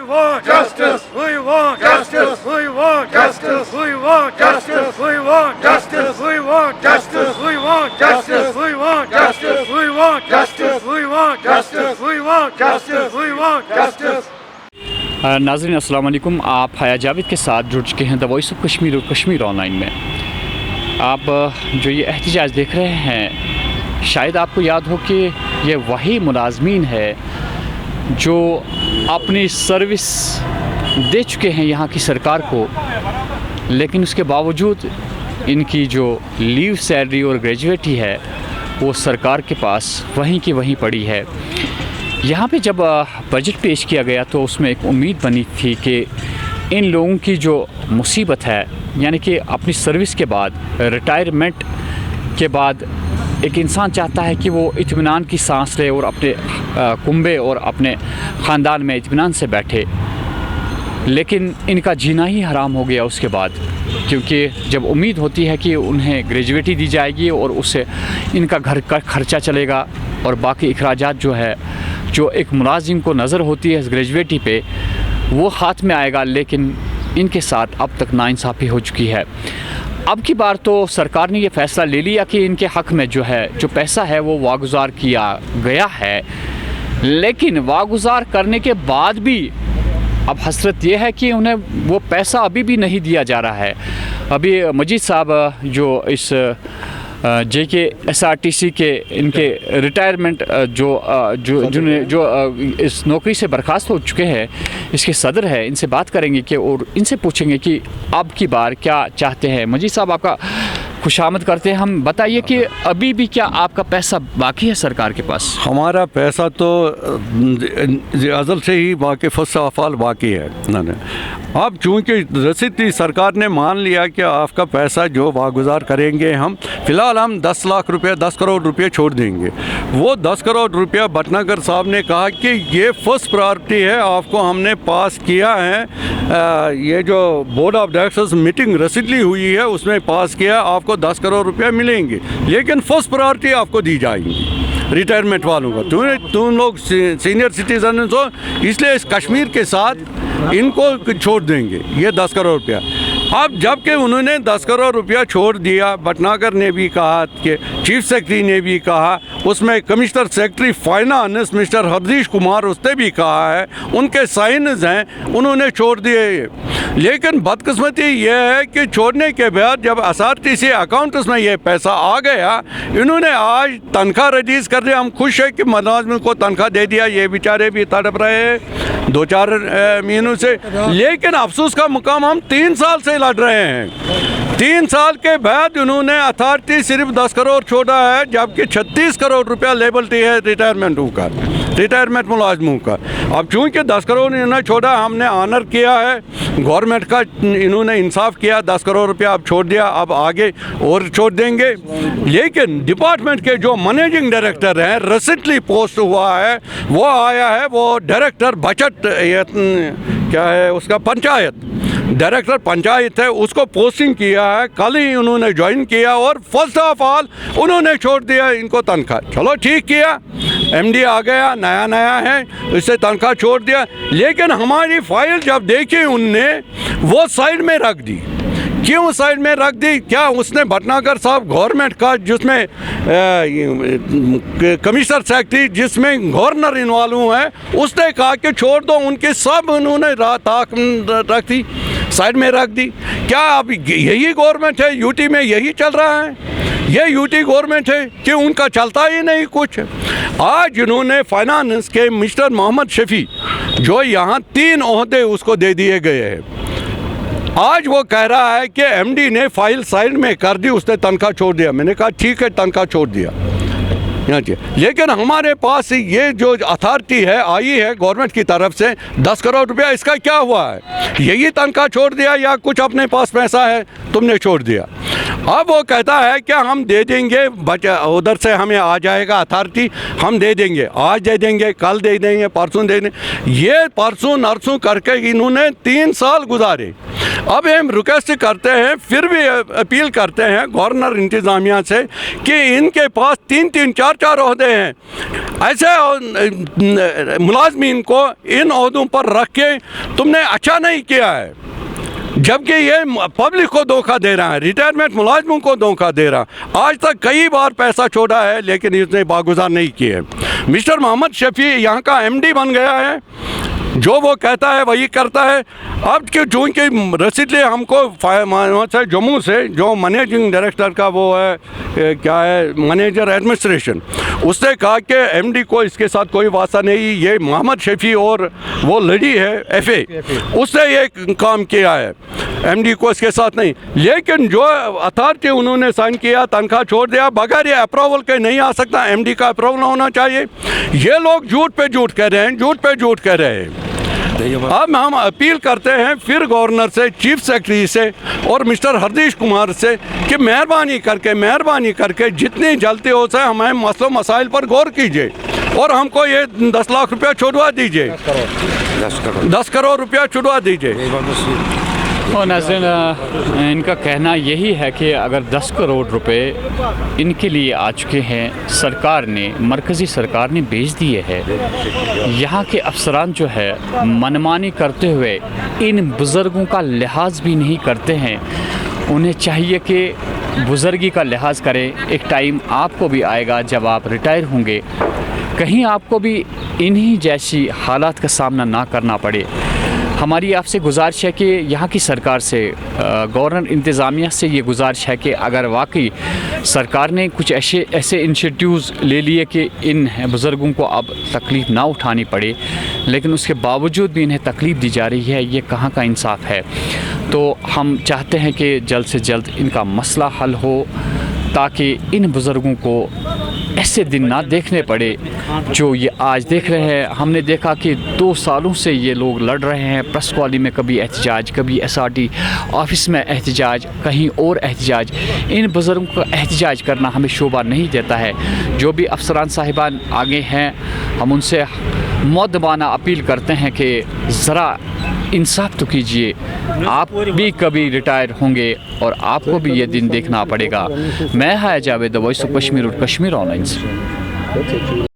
want justice. We want justice. We want justice. We want justice. We want justice. We want justice. We want justice. We want justice. We want justice. We want justice. We want justice. We want justice. नाज़रीन अस्सलाम वालेकुम। आप हया जावेद के साथ जुड़ चुके हैं द वॉइस ऑफ कश्मीर और कश्मीर ऑनलाइन में। आप जो ये एहतजाज देख रहे हैं, शायद आपको याद हो कि ये वही मुलाजमीन है जो अपनी सर्विस दे चुके हैं यहाँ की सरकार को, लेकिन उसके बावजूद इनकी जो लीव सैलरी और ग्रेजुएटी है वो सरकार के पास वहीं की वहीं पड़ी है। यहाँ पे जब बजट पेश किया गया तो उसमें एक उम्मीद बनी थी कि इन लोगों की जो मुसीबत है, यानी कि अपनी सर्विस के बाद, रिटायरमेंट के बाद एक इंसान चाहता है कि वो इत्मीनान की सांस ले और अपने कुंबे और अपने ख़ानदान में इत्मीनान से बैठे, लेकिन इनका जीना ही हराम हो गया उसके बाद, क्योंकि जब उम्मीद होती है कि उन्हें ग्रेजुएटी दी जाएगी और उससे इनका घर का खर्चा चलेगा और बाकी अखराजात जो है, जो एक मुलाजिम को नज़र होती है इस ग्रेजुएटी पे, वो हाथ में आएगा, लेकिन इनके साथ अब तक नाइंसाफ़ी हो चुकी है। अब की बार तो सरकार ने ये फ़ैसला ले लिया कि इनके हक़ में जो है, जो पैसा है वो वागुज़ार किया गया है, लेकिन वागुज़ार करने के बाद भी अब हसरत ये है कि उन्हें वो पैसा अभी भी नहीं दिया जा रहा है। अभी मजीद साहब जो इस JKSRTC के इनके रिटायरमेंट जो इस नौकरी से बर्खास्त हो चुके हैं, इसके सदर है, इनसे बात करेंगे कि और इनसे पूछेंगे कि अब की बार क्या चाहते हैं। मजीद साहब, आपका खुशामद करते हैं। हम बताइए कि अभी भी क्या आपका पैसा बाकी है सरकार के पास? हमारा पैसा तो अज़ल से ही बाकी फसाफाल बाकी है ना। अब चूँकि रसीद सरकार ने मान लिया कि आपका पैसा जो वागुज़ार करेंगे हम, फ़िलहाल हम 10 लाख रुपये, 10 करोड़ रुपये छोड़ देंगे। वो 10 करोड़ रुपया भटनागर साहब ने कहा कि ये फर्स्ट प्रायोरिटी है, आपको हमने पास किया है, ये जो board of directors meeting recently हुई है उसमें पास किया, आपको 10 करोड़ रुपया मिलेंगे, लेकिन फर्स्ट प्रायोरिटी आपको दी जाएगी रिटायरमेंट वालों को। तुम लोग सीनियर सिटीजन हो, इसलिए इस कश्मीर के साथ इनको छोड़ देंगे ये 10 करोड़ रुपया। अब जबकि उन्होंने 10 करोड़ रुपया छोड़ दिया, भटनागर ने भी कहा कि चीफ सेक्रेटरी ने भी कहा, उसमें commissioner secretary finance mister Hardeesh Kumar उसने भी कहा है, उनके साइन्स हैं, उन्होंने छोड़ दिए। लेकिन बदकिस्मती ये है कि छोड़ने के बाद जब SRTC अकाउंट्स में ये पैसा आ गया, इन्होंने आज तनख्वाह रिलीज़ कर दिया। हम खुश है कि मुलाजिम को तनख्वाह दे दिया, ये बेचारे भी तड़प रहे हैं 2-4 महीनों से, लेकिन अफसोस का मुकाम हम 3 साल से लड़ रहे हैं। 3 साल के बाद उन्होंने अथॉरिटी सिर्फ 10 करोड़ छोड़ा है, जबकि 36 करोड़ रुपया लेबलिटी है रिटायरमेंट मुलाजमों का। अब चूँकि 10 करोड़ इन्होंने छोड़ा, हमने ऑनर किया है गवर्नमेंट का, इन्होंने इंसाफ किया, 10 करोड़ रुपया अब छोड़ दिया, अब आगे और छोड़ देंगे। लेकिन डिपार्टमेंट के जो मैनेजिंग डायरेक्टर हैं, रिसेंटली पोस्ट हुआ है, वो आया है, वो डायरेक्टर बजट क्या है उसका, पंचायत डायरेक्टर पंचायत है, उसको पोस्टिंग किया है, कल ही उन्होंने ज्वाइन किया और फर्स्ट ऑफ ऑल उन्होंने छोड़ दिया इनको तनख्वाह। चलो ठीक किया, MD आ गया, नया है, इससे तनख्वाह छोड़ दिया, लेकिन हमारी फाइल जब देखी उनने वो साइड में रख दी। क्यों साइड में रख दी? क्या उसने भटनागर साहब गवर्नमेंट का, जिसमें कमिश्नर सेक्रेटरी, जिसमें गवर्नर इन्वॉल्व है, उसने कहा कि छोड़ दो, उनके सब उन्होंने रख दी, साइड में रख दी। क्या अब यही गवर्नमेंट है? यूटी में यही चल रहा है? ये यूटी गवर्नमेंट है कि उनका चलता ही नहीं कुछ। आज इन्होंने फाइनेंस के मिस्टर मोहम्मद शफी, जो यहाँ 3 ओहदे उसको दे दिए गए हैं, आज वो कह रहा है कि MD ने फाइल साइड में कर दी, उसने तनख्वाह छोड़ दिया। मैंने कहा ठीक है, तनख्वाह छोड़ दिया, लेकिन हमारे पास ये जो अथॉरिटी है आई है गवर्नमेंट की तरफ से 10 करोड़ रुपया, इसका क्या हुआ है? यही तनख्वाह छोड़ दिया या कुछ अपने पास पैसा है तुमने छोड़ दिया? अब वो कहता है कि हम दे देंगे, उधर से हमें आ जाएगा अथॉरिटी, हम दे देंगे, आज दे देंगे, कल दे देंगे, परसों दे देंगे। ये परसों नरसों करके इन्होंने 3 साल गुजारे। अब हम रिक्वेस्ट करते हैं, फिर भी अपील करते हैं गवर्नर इंतज़ामिया से कि इनके पास 3-3, 4-4 ओहदे हैं, ऐसे मुलाजमीन को इन ओहदों पर रख के तुमने अच्छा नहीं किया है, जबकि ये पब्लिक को धोखा दे रहा है, रिटायरमेंट मुलाजमों को धोखा दे रहा है। आज तक कई बार पैसा छोड़ा है लेकिन इसने बागुजार नहीं किए। मिस्टर मोहम्मद शफी यहाँ का एमडी बन गया है, जो वो कहता है वही करता है। अब क्यों, चूँकि रिसेंटली हमको जम्मू से जो मैनेजिंग डायरेक्टर का वो है, क्या है, मैनेजर एडमिनिस्ट्रेशन, उसने कहा कि एमडी को इसके साथ कोई वास्ता नहीं, ये मोहम्मद शफी और वो लड़ी है एफए, उसने ये काम किया है, एमडी को इसके साथ नहीं। लेकिन जो अथॉरिटी उन्होंने साइन किया, तनख्वाह छोड़ दिया, बगैर ये अप्रूवल के नहीं आ सकता, एमडी का अप्रूवल होना चाहिए। ये लोग झूठ पे झूठ कह रहे हैं, झूठ पे झूठ कह रहे हैं। अब हम अपील करते हैं फिर गवर्नर से, चीफ सेक्रेटरी से और मिस्टर हरदीश कुमार से कि मेहरबानी करके जितनी जल्दी हो सके हमें मसलों मसाइल पर गौर कीजिए और हमको ये 10 लाख रुपया छुड़वा दीजिए, 10 करोड़ रुपया छुड़वा दीजिए। और नाज़रीन, इनका कहना यही है कि अगर 10 करोड़ रुपए इनके लिए आ चुके हैं, सरकार ने, मरकज़ी सरकार ने भेज दिए हैं, यहाँ के अफसरान जो है मनमानी करते हुए इन बुज़ुर्गों का लिहाज भी नहीं करते हैं। उन्हें चाहिए कि बुज़ुर्गी का लिहाज करें। एक टाइम आपको भी आएगा जब आप रिटायर होंगे, कहीं आपको भी इन्हीं जैसी हालात का सामना ना करना पड़े। हमारी आपसे गुजारिश है कि यहाँ की सरकार से, गवर्नर इंतज़ामिया से ये गुजारिश है कि अगर वाकई सरकार ने कुछ ऐसे इनिशिएटिव्स ले लिए कि इन बुज़ुर्गों को अब तकलीफ़ ना उठानी पड़े, लेकिन उसके बावजूद भी इन्हें तकलीफ़ दी जा रही है, ये कहाँ का इंसाफ है। तो हम चाहते हैं कि जल्द से जल्द इनका मसला हल हो, ताकि इन बुज़ुर्गों को ऐसे दिन ना देखने पड़े जो ये आज देख रहे हैं। हमने देखा कि 2 सालों से ये लोग लड़ रहे हैं, प्रेस कॉलोनी में कभी एहतजाज, कभी एसआरटी ऑफिस में एहतजाज, कहीं और एहतजाज। इन बुज़ुर्गों को एहतजाज करना हमें शोभा नहीं देता है। जो भी अफसरान साहिबान आगे हैं, हम उनसे मुअद्दबाना अपील करते हैं कि ज़रा इंसाफ तो कीजिए, आप भी कभी रिटायर होंगे और आपको भी ये दिन देखना पड़ेगा। मैं हाय Javed, the voice of Kashmir और कश्मीर ऑनलाइन से।